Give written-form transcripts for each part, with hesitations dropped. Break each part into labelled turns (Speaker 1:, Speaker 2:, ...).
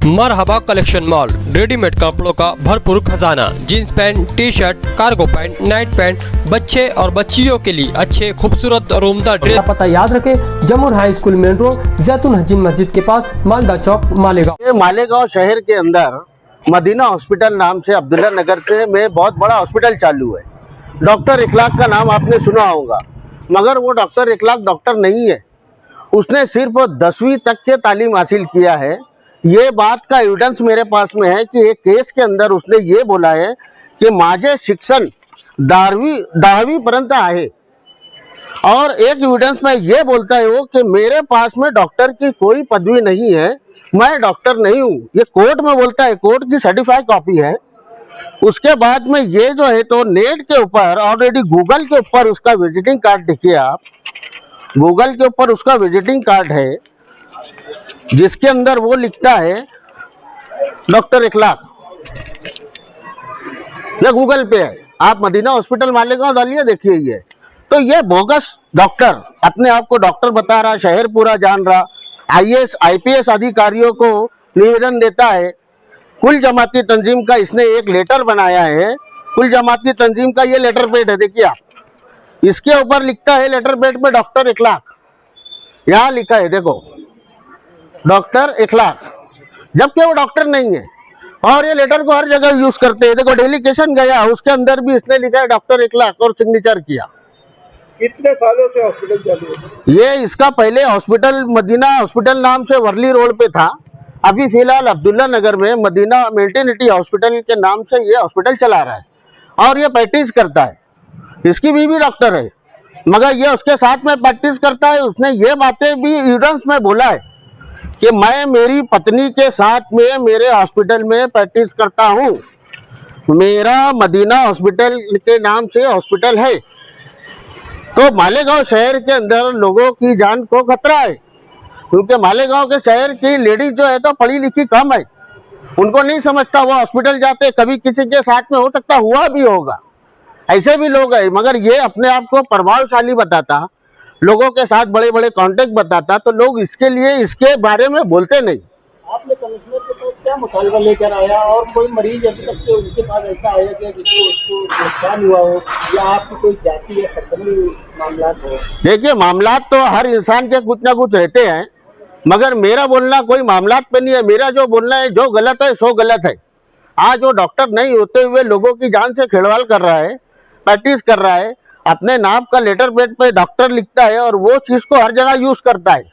Speaker 1: मरहबा collection mall, readymade कपड़ों का भरपूर खजाना, jeans pant, T shirt, cargo pant, night pant, बच्चे और बच्चियों के लिए अच्छे खूबसूरत और उम्दा ड्रेस।
Speaker 2: पता याद रखें, जमुर हाई स्कूल मेन रोड, जैतून हजीन मस्जिद के पास, मालदा चौक, मालेगांव।
Speaker 3: मालेगांव शहर के अंदर मदीना हॉस्पिटल नाम से अब्दुल्ला नगर से में बहुत बड़ा हॉस्पिटल चालू है। डॉक्टर इखलाक का नाम आपने सुना होगा, मगर वो डॉक्टर इखलाक डॉक्टर नहीं है। उसने सिर्फ 10वीं तक के तालीम हासिल किया है। ये बात का एविडेंस मेरे पास में है कि एक केस के अंदर उसने ये बोला है कि माझे शिक्षण 10वीं पर्यंत आहे। और एक एविडेंस में ये बोलता है वो कि मेरे पास में डॉक्टर की कोई पदवी नहीं है, मैं डॉक्टर नहीं हूँ। ये कोर्ट में बोलता है, कोर्ट की सर्टिफाइड कॉपी है। उसके बाद में ये जो है तो नेट के ऊपर ऑलरेडी गूगल के ऊपर उसका विजिटिंग कार्ड देखिए आप, गूगल के ऊपर उसका विजिटिंग कार्ड है जिसके अंदर वो लिखता है डॉक्टर इखलाक। ये गूगल पे है, आप मदीना हॉस्पिटल मालेगांव डालिए, देखिए ये। तो ये बोगस डॉक्टर अपने आप को डॉक्टर बता रहा, शहर पूरा जान रहा, IAS IPS अधिकारियों को निवेदन देता है। कुल जमाती तंजीम का इसने एक लेटर बनाया है, कुल जमाती तंजीम का ये लेटर पेड है, देखिए आप, इसके ऊपर लिखता है लेटर पेड पे डॉक्टर इखलाक, यहाँ लिखा है देखो डॉक्टर इखलाक, जबकि वो डॉक्टर नहीं है। और ये लेटर को हर जगह यूज करते हैं। देखो डेलीगेशन गया, उसके अंदर भी इसने लिखा है डॉक्टर इखलाक और सिग्नेचर किया।
Speaker 4: कितने सालों से हॉस्पिटल चालू है?
Speaker 3: ये इसका पहले हॉस्पिटल मदीना हॉस्पिटल नाम से वर्ली रोड पे था, अभी फिलहाल अब्दुल्ला नगर में मदीना मेटर्निटी हॉस्पिटल के नाम से ये हॉस्पिटल चला रहा है और ये प्रैक्टिस करता है। इसकी बीवी डॉक्टर है, मगर ये उसके साथ में प्रैक्टिस करता है। उसने ये बातें भी एविडेंस में बोला है कि मैं मेरी पत्नी के साथ में मेरे हॉस्पिटल में प्रैक्टिस करता हूँ, मेरा मदीना हॉस्पिटल के नाम से हॉस्पिटल है। तो मालेगांव शहर के अंदर लोगों की जान को खतरा है, क्योंकि मालेगांव के शहर की लेडीज जो है तो पढ़ी लिखी कम है, उनको नहीं समझता, वो हॉस्पिटल जाते कभी किसी के साथ में हो सकता हुआ भी होगा, ऐसे भी लोग हैं। मगर ये अपने आप को प्रभावशाली बताता, लोगों के साथ बड़े बड़े कांटेक्ट बताता, तो लोग इसके लिए इसके बारे में बोलते नहीं।
Speaker 4: आपने कमिश्नर के पास क्या मुतालबा लेकर आया और कोई मरीज अभी तक के उनके पास ऐसा आया कि जिसको उसको नुकसान हुआ हो या आपकी कोई जाति या सरकारी मामला हो?
Speaker 3: देखिए, मामला तो हर इंसान के कुछ ना कुछ रहते हैं, मगर मेरा बोलना कोई मामला पे नहीं है। मेरा जो बोलना है, जो गलत है सो गलत है। आज वो डॉक्टर नहीं होते हुए लोगों की जान से खिलवाड़ कर रहा है, प्रैक्टिस कर रहा है, अपने नाम का लेटर पेड पे डॉक्टर लिखता है और वो चीज को हर जगह यूज करता है,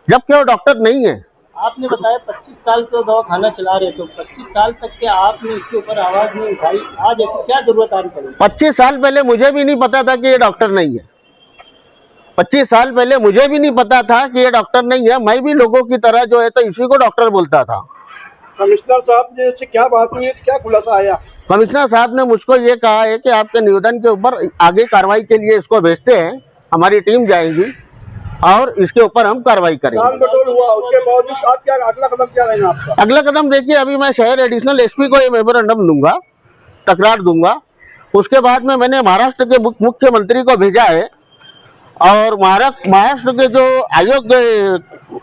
Speaker 3: जबकि वो डॉक्टर नहीं है।
Speaker 4: आपने बताया 25 साल से दवा खाना चला रहे, तो 25 साल तक के आपने इसके ऊपर आवाज नहीं उठाई, आज ऐसी क्या जरूरत आ रही पड़ी?
Speaker 3: 25 साल पहले मुझे भी नहीं पता था कि ये डॉक्टर नहीं है। 25 साल पहले मुझे भी नहीं पता था कि ये डॉक्टर नहीं है। मैं भी लोगों की तरह जो है तो इसी को डॉक्टर बोलता था।
Speaker 4: कमिश्नर साहब ने से क्या बात हुई, क्या खुलासा आया?
Speaker 3: कमिश्नर साहब ने मुझको ये कहा है कि आपके निवेदन के ऊपर आगे कार्रवाई के लिए इसको भेजते हैं, हमारी टीम जाएगी और इसके ऊपर हम कार्रवाई करेंगे।
Speaker 4: बटोल हुआ, उसके बावजूद आप क्या अगला कदम क्या रहेगा आपका?
Speaker 3: अगला कदम देखिए, अभी मैं शहर एडिशनल SP को ये मेमोरेंडम दूंगा, तकरार दूंगा। उसके बाद में मैंने महाराष्ट्र के मुख्यमंत्री को भेजा है और महाराष्ट्र के जो आयोग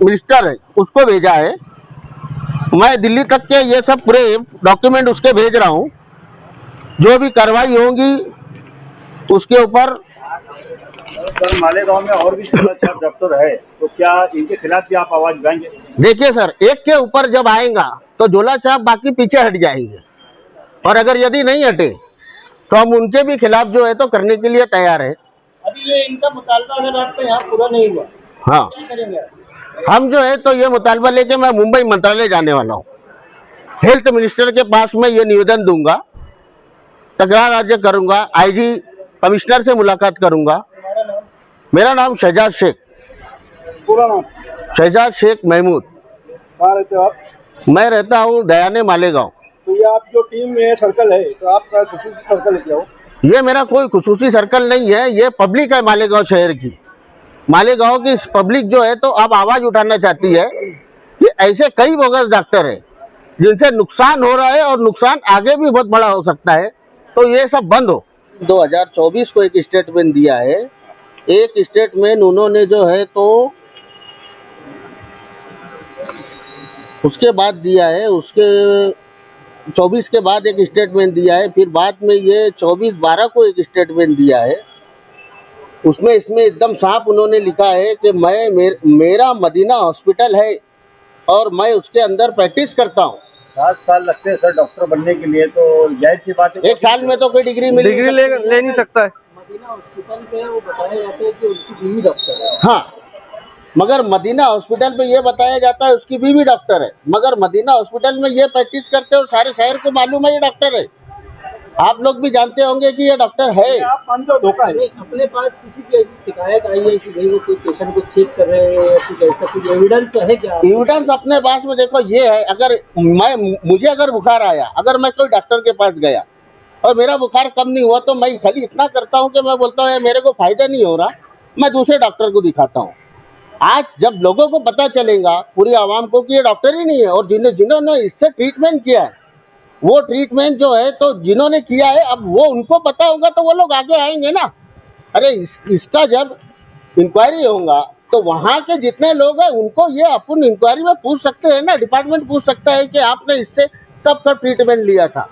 Speaker 3: मिनिस्टर है उसको भेजा है। मैं दिल्ली तक के ये सब पूरे डॉक्यूमेंट उसके भेज रहा हूँ। जो भी कार्रवाई होगी उसके ऊपर।
Speaker 4: सर, मालेगांव में और भी डॉक्टर है, तो क्या इनके खिलाफ भी आप आवाज उठाएंगे?
Speaker 3: देखिए सर, एक के ऊपर जब आएगा तो झोला छाप बाकी पीछे हट जाएंगे, और अगर यदि नहीं हटे तो हम उनके भी खिलाफ जो है तो करने के लिए तैयार है।
Speaker 4: अभी ये इनका मुतालबा अगर आपका यहाँ पूरा नहीं हुआ,
Speaker 3: हाँ,
Speaker 4: क्या करेंगे?
Speaker 3: हम जो है तो ये मुतालबा लेके मैं मुंबई मंत्रालय जाने वाला हूँ। हेल्थ मिनिस्टर के पास में ये निवेदन दूंगा, तकरार राज्य करूंगा, IG कमिश्नर से मुलाकात करूंगा। मेरा नाम शहजाद शेख,
Speaker 4: पूरा नाम?
Speaker 3: शहजाद शेख महमूद।
Speaker 4: कहाँ रहते हो आप?
Speaker 3: मैं रहता हूँ दयाने मालेगांव।
Speaker 4: तो ये आप जो टीम में सर्कल है, तो आपका खुसूसी सर्कल है क्या हो?
Speaker 3: ये मेरा कोई खुसूसी सर्कल नहीं है, ये पब्लिक है मालेगांव शहर की। मालेगांव की पब्लिक जो है तो अब आवाज उठाना चाहती है कि ऐसे कई बोगस डॉक्टर हैं जिनसे नुकसान हो रहा है और नुकसान आगे भी बहुत बड़ा हो सकता है, तो ये सब बंद हो। 2024 को एक स्टेटमेंट दिया है। एक स्टेटमेंट उन्होंने जो है तो उसके बाद दिया है, उसके 24 के बाद एक स्टेटमेंट दिया है, फिर बाद में ये 24/12 को एक स्टेटमेंट दिया है। उसमें इसमें एकदम साफ उन्होंने लिखा है कि मेरा मदीना हॉस्पिटल है और मैं उसके अंदर प्रैक्टिस करता हूँ।
Speaker 4: 7 साल लगते हैं सर डॉक्टर बनने के लिए, तो जाहिर सी बात है
Speaker 3: 1 साल में तो कोई डिग्री
Speaker 2: ले नहीं सकता है।
Speaker 4: मदीना हॉस्पिटल पे वो बताया जाता है कि उनकी बीवी डॉक्टर है।
Speaker 3: हाँ, मगर मदीना हॉस्पिटल पे ये बताया जाता है उसकी बीवी डॉक्टर है, मगर मदीना हॉस्पिटल में ये प्रैक्टिस करते हो सारे शहर को मालूम है ये डॉक्टर है। आप लोग भी जानते होंगे कि ये डॉक्टर है।
Speaker 4: आप मानते हो धोखा है? अपने पास किसी की ऐसी शिकायत आई है कि भाई वो कोई पेशेंट को चेक कर रहे हैं या कुछ ऐसा, कुछ एविडेंस है क्या?
Speaker 3: एविडेंस अपने पास में देखो ये है, अगर मुझे अगर बुखार आया, अगर मैं कोई डॉक्टर के पास गया और मेरा बुखार कम नहीं हुआ, तो मैं खाली इतना करता हूँ कि मैं बोलता हूँ मेरे को फायदा नहीं हो रहा, मैं दूसरे डॉक्टर को दिखाता हूँ। आज जब लोगों को पता चलेगा, पूरी आवाम को, कि ये डॉक्टर ही नहीं है और जिन्होंने इससे ट्रीटमेंट किया है, वो ट्रीटमेंट जो है तो जिन्होंने किया है, अब वो उनको पता होगा तो वो लोग आगे आएंगे ना। अरे इसका जब इंक्वायरी होगा तो वहाँ के जितने लोग हैं उनको ये अपन इंक्वायरी में पूछ सकते हैं ना, डिपार्टमेंट पूछ सकता है कि आपने इससे कब ट्रीटमेंट लिया था।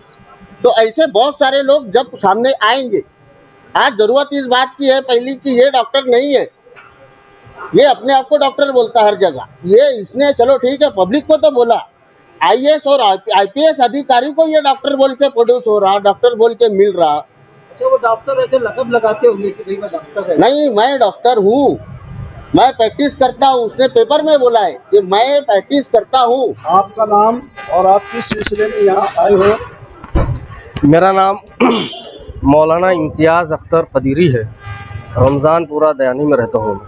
Speaker 3: तो ऐसे बहुत सारे लोग जब सामने आएंगे। आज जरूरत इस बात की है पहली कि ये डॉक्टर नहीं है, ये अपने आप को डॉक्टर बोलता है हर जगह। ये इसने चलो ठीक है पब्लिक को तो बोला, आईएएस और आईपीएस अधिकारी को ये डॉक्टर बोल के प्रोड्यूस हो रहा, डॉक्टर बोल के मिल रहा।
Speaker 4: अच्छा, वो डॉक्टर ऐसे लकब लगाते होंगे कि भाई मैं डॉक्टर है?
Speaker 3: नहीं, मैं डॉक्टर हूँ, मैं प्रैक्टिस करता हूँ। उसने पेपर में बोला है कि मैं प्रैक्टिस करता हूँ।
Speaker 4: आपका नाम और आप किस सिलसिले में यहाँ आए हो?
Speaker 5: मेरा नाम मौलाना इम्तियाज़ अख्तर कदीरी है। रमज़ानपुरा दयानी में रहता हूँ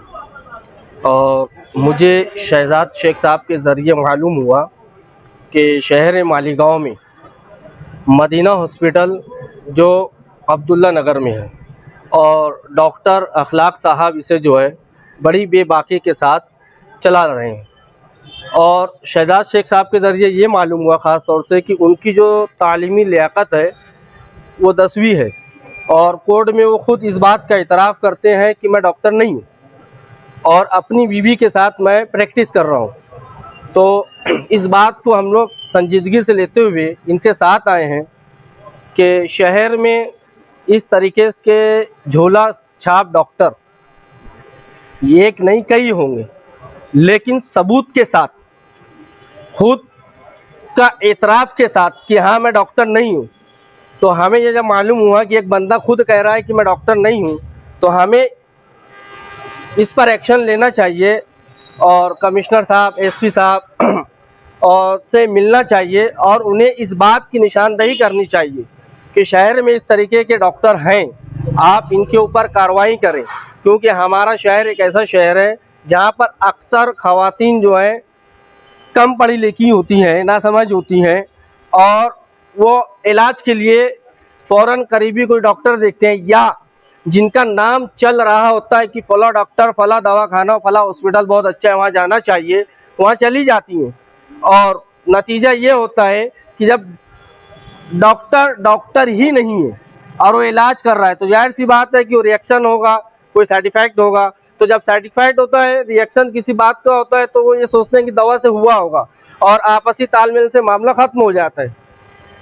Speaker 5: और मुझे शहजाद शेख साहब के ज़रिए मालूम हुआ कि शहर मालीगांव में मदीना हॉस्पिटल जो अब्दुल्ला नगर में है और डॉक्टर अखलाक साहब इसे जो है बड़ी बेबाकी के साथ चला रहे हैं। और शहजाद शेख साहब के ज़रिए ये मालूम हुआ ख़ास तौर से कि उनकी जो तालीमी लियाकत है वो 10वीं है और कोर्ट में वो खुद इस बात का इतराफ़ करते हैं कि मैं डॉक्टर नहीं हूँ और अपनी बीवी के साथ मैं प्रैक्टिस कर रहा हूँ। तो इस बात को हम लोग संजीदगी से लेते हुए इनके साथ आए हैं कि शहर में इस तरीके के झोला छाप डॉक्टर ये एक नहीं कई होंगे, लेकिन सबूत के साथ, खुद का एतराफ़ के साथ कि हाँ मैं डॉक्टर नहीं हूँ। तो हमें ये जब मालूम हुआ कि एक बंदा खुद कह रहा है कि मैं डॉक्टर नहीं हूँ, तो हमें इस पर एक्शन लेना चाहिए और कमिश्नर साहब, एसपी साहब और से मिलना चाहिए और उन्हें इस बात की निशानदेही करनी चाहिए कि शहर में इस तरीके के डॉक्टर हैं, आप इनके ऊपर कार्रवाई करें। क्योंकि हमारा शहर एक ऐसा शहर है जहाँ पर अक्सर ख़वातीन जो हैं कम पढ़ी लिखी होती हैं, नासमझ होती हैं और वो इलाज के लिए फ़ौरन करीबी कोई डॉक्टर देखते हैं या जिनका नाम चल रहा होता है कि फला डॉक्टर, फला दवाखाना, फला हॉस्पिटल बहुत अच्छा है, वहाँ जाना चाहिए, वहाँ चली जाती हैं। और नतीजा ये होता है कि जब डॉक्टर ही नहीं है और वो इलाज कर रहा है तो जाहिर सी बात है कि वो रिएक्शन होगा, कोई साइड इफेक्ट होगा। तो जब साइड इफेक्ट होता है, रिएक्शन किसी बात का होता है, तो वो ये सोचते हैं कि दवा से हुआ होगा और आपसी तालमेल से मामला खत्म हो जाता है।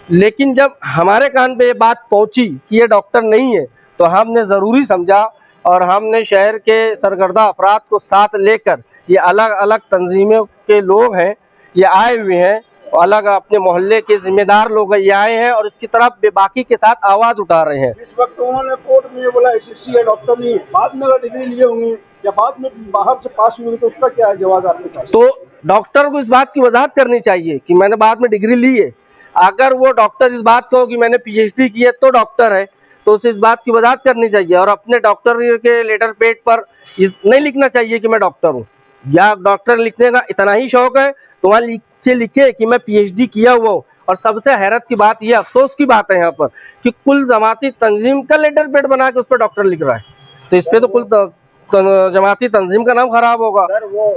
Speaker 5: लेकिन जब हमारे कान पे ये बात पहुंची कि ये डॉक्टर नहीं है, तो हमने ज़रूरी समझा और हमने शहर के सरगर्दा अफराद को साथ लेकर, ये अलग अलग तंजीमों के लोग हैं, ये आए हुए हैं, अलग अपने मोहल्ले के जिम्मेदार लोग ये आए हैं और इसकी तरफ बेबाकी के साथ आवाज़ उठा रहे हैं।
Speaker 4: इस वक्त उन्होंने कोर्ट में ये बोला एसएससी है, डॉक्टर नहीं है। बाद में अगर डिग्री लिए होंगे या बाद में बाहर से पास हुए तो उसका क्या है जवाब आपके पास?
Speaker 5: तो डॉक्टर को इस बात की वजाहत करनी चाहिए कि मैंने बाद में डिग्री ली है। अगर वो डॉक्टर इस बात को कि मैंने पीएचडी की है तो डॉक्टर है, तो उसे इस बात की वजाहत करनी चाहिए और अपने डॉक्टर के लेटर पेड पर नहीं लिखना चाहिए कि मैं डॉक्टर हूँ। या डॉक्टर लिखने का इतना ही शौक है तो वहाँ लिखे कि मैं पीएचडी किया हुआ हूँ। और सबसे हैरत की बात यह, अफसोस की बात है यहाँ पर कि कुल जमाती तंजीम का लेटर पेड बना के उस पर डॉक्टर लिख रहा है, तो इस पे तो कुल जमाती तंजीम का नाम खराब होगा।
Speaker 4: सर वो